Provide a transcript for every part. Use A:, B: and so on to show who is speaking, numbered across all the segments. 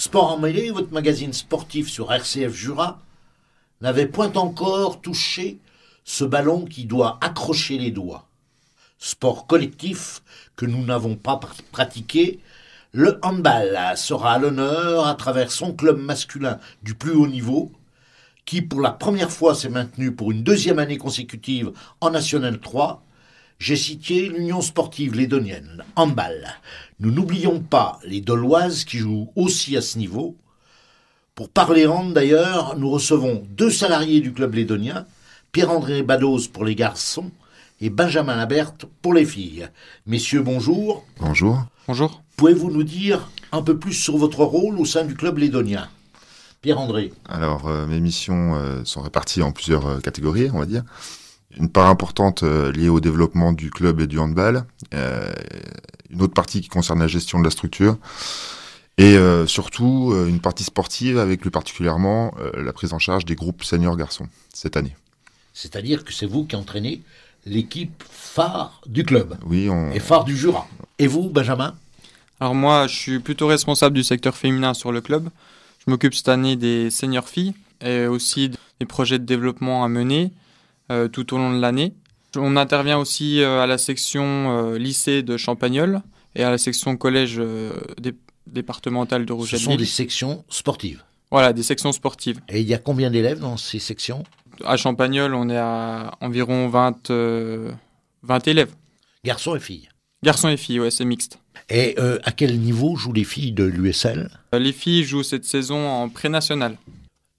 A: Sport en mêlée, votre magazine sportif sur RCF Jura, n'avait point encore touché ce ballon qui doit accrocher les doigts. Sport collectif que nous n'avons pas pratiqué, le handball sera à l'honneur à travers son club masculin du plus haut niveau, qui pour la première fois s'est maintenu pour une deuxième année consécutive en National 3. J'ai cité l'Union sportive lédonienne, handball. Nous n'oublions pas les Doloises qui jouent aussi à ce niveau. Pour parler hand d'ailleurs, nous recevons 2 salariés du club lédonien, Pierre-André Badoz pour les garçons et Benjamin Laberthe pour les filles. Messieurs, bonjour.
B: Bonjour.
C: Bonjour.
A: Pouvez-vous nous dire un peu plus sur votre rôle au sein du club lédonien ? Pierre-André.
B: Alors, mes missions sont réparties en plusieurs catégories, on va dire. Une part importante liée au développement du club et du handball. Une autre partie qui concerne la gestion de la structure. Et surtout, une partie sportive avec plus particulièrement la prise en charge des groupes seniors garçons cette année.
A: C'est-à-dire que c'est vous qui entraînez l'équipe phare du club.
B: Oui,
A: et phare du Jura. Et vous, Benjamin ?
C: Alors moi, je suis plutôt responsable du secteur féminin sur le club. Je m'occupe cette année des seniors filles et aussi des projets de développement à mener tout au long de l'année. On intervient aussi à la section lycée de Champagnole et à la section collège départementale de Rouget.
A: Ce sont des sections sportives.
C: Voilà, des sections sportives.
A: Et il y a combien d'élèves dans ces sections ?
C: À Champagnole, on est à environ 20 élèves.
A: Garçons et filles.
C: Garçons et filles, ouais, c'est mixte.
A: Et à quel niveau jouent les filles de l'USL ?
C: Les filles jouent cette saison en pré-national.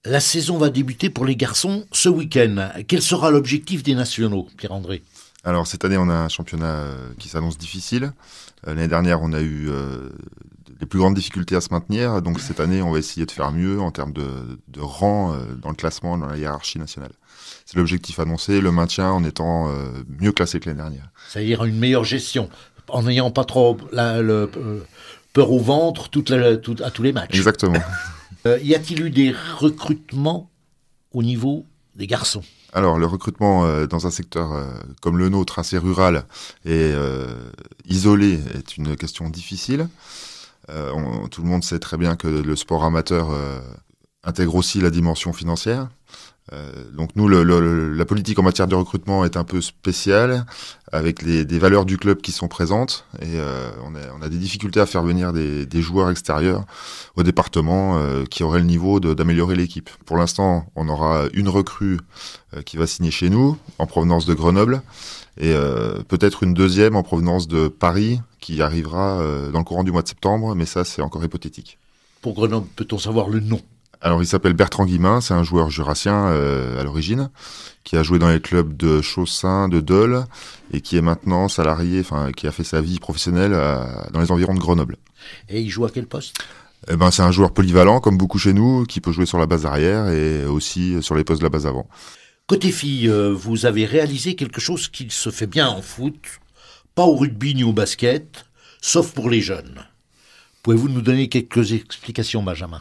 A: La saison va débuter pour les garçons ce week-end. Quel sera l'objectif des nationaux, Pierre-André ?
B: Alors, cette année, on a un championnat qui s'annonce difficile. L'année dernière, on a eu les plus grandes difficultés à se maintenir. Donc, cette année, on va essayer de faire mieux en termes de rang dans le classement, dans la hiérarchie nationale. C'est l'objectif annoncé, le maintien en étant mieux classé que l'année dernière.
A: C'est-à-dire une meilleure gestion, en n'ayant pas trop peur au ventre à tous les matchs.
B: Exactement.
A: Y a-t-il eu des recrutements au niveau des garçons ?
B: Alors, le recrutement dans un secteur comme le nôtre, assez rural et isolé, est une question difficile. Tout le monde sait très bien que le sport amateur intègre aussi la dimension financière. Donc nous, la politique en matière de recrutement est un peu spéciale, avec des valeurs du club qui sont présentes, et on a des difficultés à faire venir des joueurs extérieurs au département qui auraient le niveau d'améliorer l'équipe. Pour l'instant, on aura une recrue qui va signer chez nous, en provenance de Grenoble, et peut-être une deuxième en provenance de Paris, qui arrivera dans le courant du mois de septembre, mais ça, c'est encore hypothétique.
A: Pour Grenoble, peut-on savoir le nom ?
B: Alors, il s'appelle Bertrand Guimin, c'est un joueur jurassien à l'origine, qui a joué dans les clubs de Chaussin, de Dole, et qui est maintenant salarié, qui a fait sa vie professionnelle dans les environs de Grenoble.
A: Et il joue à quel poste ?
B: C'est un joueur polyvalent, comme beaucoup chez nous, qui peut jouer sur la base arrière et aussi sur les postes de la base avant.
A: Côté filles, vous avez réalisé quelque chose qui se fait bien en foot, pas au rugby ni au basket, sauf pour les jeunes. Pouvez-vous nous donner quelques explications, Benjamin ?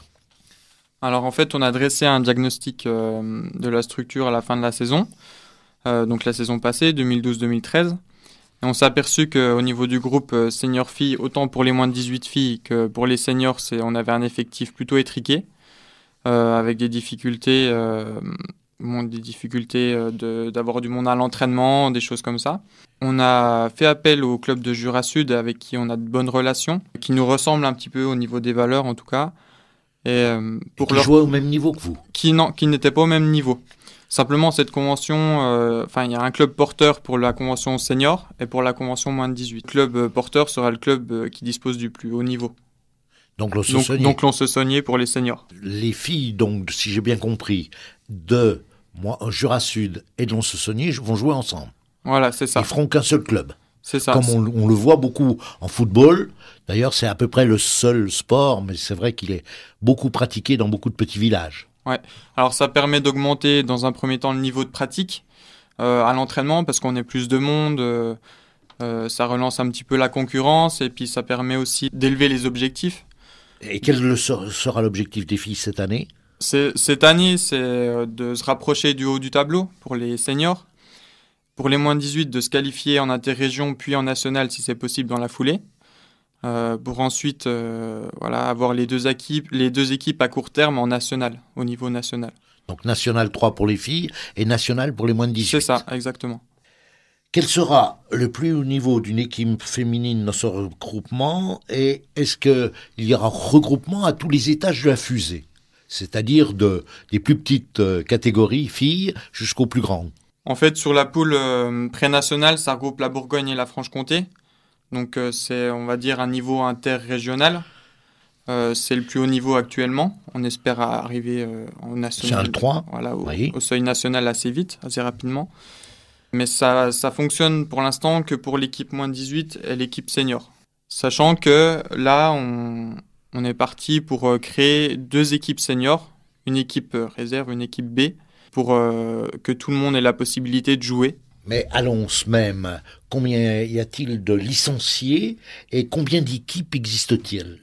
C: Alors en fait, on a dressé un diagnostic de la structure à la fin de la saison, donc la saison passée, 2012-2013. Et on s'est aperçu qu'au niveau du groupe senior filles, autant pour les moins de 18 filles que pour les seniors, on avait un effectif plutôt étriqué, avec des difficultés d'avoir du monde à l'entraînement, des choses comme ça. On a fait appel au club de Jura Sud avec qui on a de bonnes relations, qui nous ressemblent un petit peu au niveau des valeurs en tout cas. Et
A: qui jouaient au même niveau que vous ?
C: Qui n'étaient pas au même niveau. Simplement, cette convention, il y a un club porteur pour la convention senior et pour la convention moins de 18. Le club porteur sera le club qui dispose du plus haut niveau.
A: Donc l'on
C: se soignait pour les seniors.
A: Les filles, donc, si j'ai bien compris, de Jura Sud et de l'On-se-Saunier vont jouer ensemble.
C: Voilà, c'est ça.
A: Ils feront qu'un seul club.
C: C'est ça.
A: Comme on le voit beaucoup en football. D'ailleurs, c'est à peu près le seul sport, mais c'est vrai qu'il est beaucoup pratiqué dans beaucoup de petits villages.
C: Ouais. Alors ça permet d'augmenter dans un premier temps le niveau de pratique à l'entraînement parce qu'on est plus de monde. Ça relance un petit peu la concurrence et puis ça permet aussi d'élever les objectifs.
A: Et quel sera l'objectif des filles cette année ?
C: Cette année, c'est de se rapprocher du haut du tableau pour les seniors. Pour les moins de 18, de se qualifier en interrégion puis en national si c'est possible dans la foulée. pour ensuite avoir les deux équipes à court terme en national, au niveau national.
A: Donc National 3 pour les filles et National pour les moins de 18.
C: C'est ça, exactement.
A: Quel sera le plus haut niveau d'une équipe féminine dans ce regroupement et est-ce qu'il y aura regroupement à tous les étages de la fusée, c'est-à-dire des plus petites catégories filles jusqu'aux plus grandes?
C: En fait, sur la poule pré-nationale, ça regroupe la Bourgogne et la Franche-Comté. Donc c'est, on va dire, un niveau interrégional. C'est le plus haut niveau actuellement. On espère arriver en national.
A: C'est un 3.
C: Voilà,
A: Oui.
C: au seuil national assez vite, assez rapidement. Mais ça fonctionne pour l'instant que pour l'équipe moins de 18 et l'équipe senior. Sachant que là, on est parti pour créer 2 équipes seniors, une équipe réserve, une équipe B, pour que tout le monde ait la possibilité de jouer.
A: Mais à Lons même, combien y a-t-il de licenciés et combien d'équipes existe-t-il?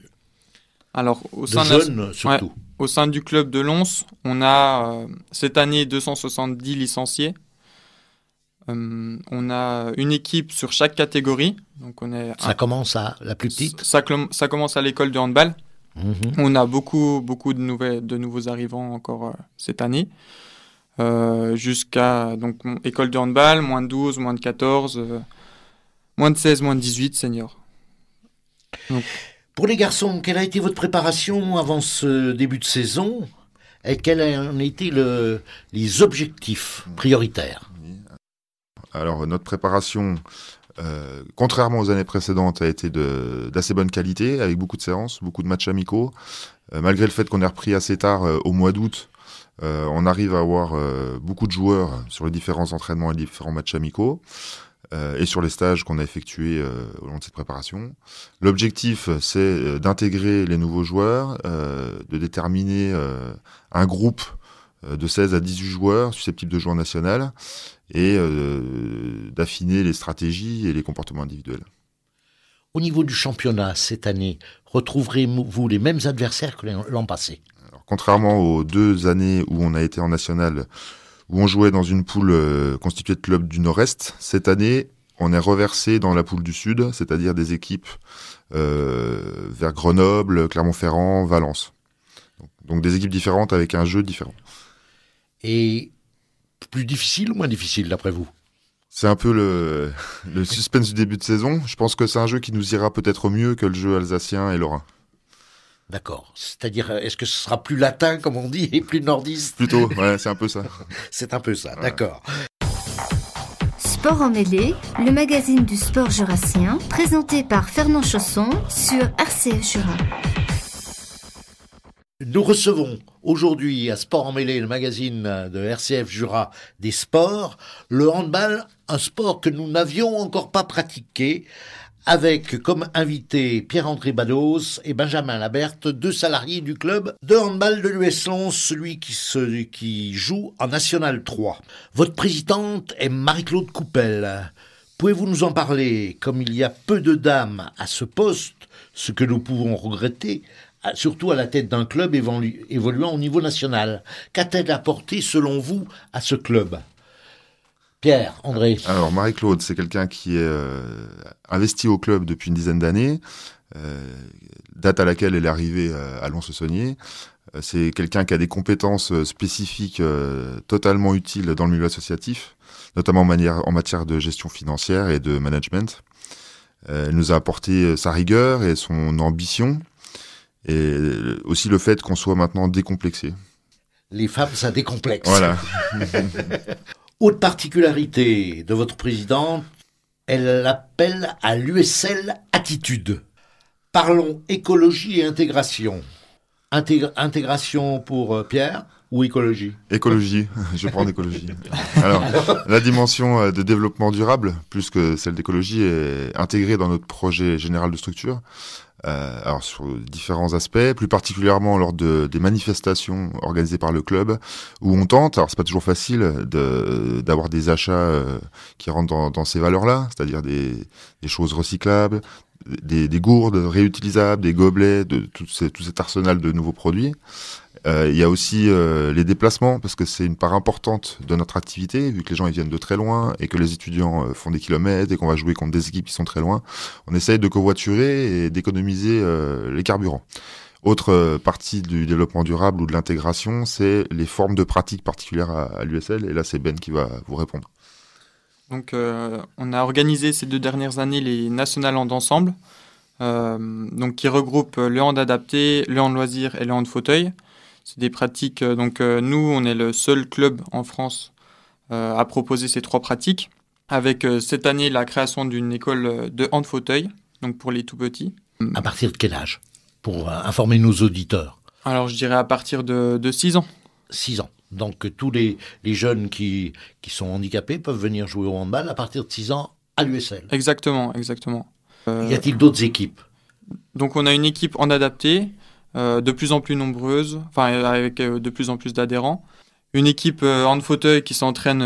C: Alors,
A: De jeunes surtout.
C: Au sein du club de Lons, on a cette année 270 licenciés. On a une équipe sur chaque catégorie. Donc
A: Ça commence à la plus petite.
C: Ça commence à l'école de handball.
A: Mhm.
C: On a beaucoup de nouveaux arrivants encore cette année. Jusqu'à donc école de handball, moins de 12, moins de 14, moins de 16, moins de 18 seniors. Donc,
A: Pour les garçons, quelle a été votre préparation avant ce début de saison et quels ont été les objectifs prioritaires?
B: Alors, notre préparation, contrairement aux années précédentes, a été d'assez bonne qualité, avec beaucoup de séances, beaucoup de matchs amicaux. Malgré le fait qu'on ait repris assez tard au mois d'août, on arrive à avoir beaucoup de joueurs sur les différents entraînements et les différents matchs amicaux et sur les stages qu'on a effectués au long de cette préparation. L'objectif, c'est d'intégrer les nouveaux joueurs, de déterminer un groupe de 16 à 18 joueurs susceptibles de jouer en national et d'affiner les stratégies et les comportements individuels.
A: Au niveau du championnat cette année, retrouverez-vous les mêmes adversaires que l'an passé?
B: Alors, contrairement aux 2 années où on a été en national, où on jouait dans une poule constituée de clubs du Nord-Est, cette année, on est reversé dans la poule du Sud, c'est-à-dire des équipes vers Grenoble, Clermont-Ferrand, Valence. Donc des équipes différentes avec un jeu différent.
A: Et plus difficile ou moins difficile d'après vous?
B: C'est un peu le suspense du début de saison. Je pense que c'est un jeu qui nous ira peut-être mieux que le jeu alsacien et lorrain.
A: D'accord. C'est-à-dire, est-ce que ce sera plus latin, comme on dit, et plus nordiste?
B: Plutôt, ouais, c'est un peu ça.
A: C'est un peu ça, ouais. D'accord.
D: Sport en mêlée, le magazine du sport jurassien, présenté par Fernand Chausson sur RCF Jura.
A: Nous recevons aujourd'hui à Sport en mêlée, le magazine de RCF Jura des sports, le handball, un sport que nous n'avions encore pas pratiqué, avec comme invités Pierre-André Bados et Benjamin Laberthe, 2 salariés du club de handball de l'US Lons, celui qui joue en National 3. Votre présidente est Marie-Claude Coupel. Pouvez-vous nous en parler? Comme il y a peu de dames à ce poste, ce que nous pouvons regretter, surtout à la tête d'un club évoluant au niveau national. Qu'a-t-elle apporté, selon vous, à ce club? Pierre, André.
B: Alors, Marie-Claude, c'est quelqu'un qui est investi au club depuis une dizaine d'années, date à laquelle elle est arrivée à Lons-le-Saunier. C'est quelqu'un qui a des compétences spécifiques totalement utiles dans le milieu associatif, notamment en matière de gestion financière et de management. Elle nous a apporté sa rigueur et son ambition, et aussi le fait qu'on soit maintenant décomplexé.
A: Les femmes, ça décomplexe.
B: Voilà.
A: Autre particularité de votre présidente, elle appelle à l'USL Attitude. Parlons écologie et intégration. Intégration pour Pierre ou écologie?
B: Écologie, je prends l'écologie. Alors, la dimension de développement durable, plus que celle d'écologie, est intégrée dans notre projet général de structure. Alors sur différents aspects, plus particulièrement lors des manifestations organisées par le club, où on tente, alors c'est pas toujours facile, d'avoir des achats qui rentrent dans ces valeurs-là, c'est-à-dire des choses recyclables, des gourdes réutilisables, des gobelets, tout cet arsenal de nouveaux produits. Il y a aussi les déplacements, parce que c'est une part importante de notre activité, vu que les gens ils viennent de très loin et que les étudiants font des kilomètres et qu'on va jouer contre des équipes qui sont très loin. On essaye de covoiturer et d'économiser les carburants. Autre partie du développement durable ou de l'intégration, c'est les formes de pratiques particulières à l'USL. Et là, c'est Ben qui va vous répondre.
C: Donc, on a organisé ces 2 dernières années les National Hand Ensemble, donc qui regroupent le hand adapté, le hand loisir et le hand fauteuil. C'est des pratiques. Nous, on est le seul club en France à proposer ces 3 pratiques, avec cette année la création d'une école de hand fauteuil, donc pour les tout petits.
A: À partir de quel âge? Pour informer nos auditeurs.
C: Alors, je dirais à partir de 6 ans.
A: 6 ans. Donc tous les jeunes qui sont handicapés peuvent venir jouer au handball à partir de 6 ans à l'USL.
C: Exactement.
A: Y a-t-il d'autres équipes?
C: Donc on a une équipe en adapté, de plus en plus nombreuse, avec de plus en plus d'adhérents. Une équipe hand fauteuil qui s'entraîne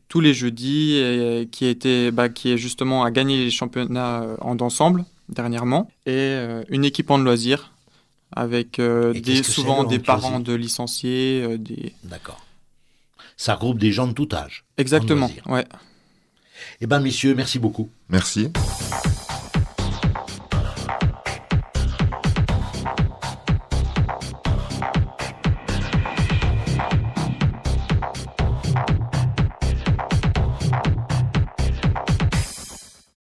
C: tous les jeudis et qui est justement à gagner les championnats hand ensemble dernièrement. Et une équipe hand loisir avec souvent des parents de licenciés.
A: D'accord. Ça regroupe des gens de tout âge.
C: Exactement, ouais.
A: Eh bien, messieurs, merci beaucoup.
B: Merci.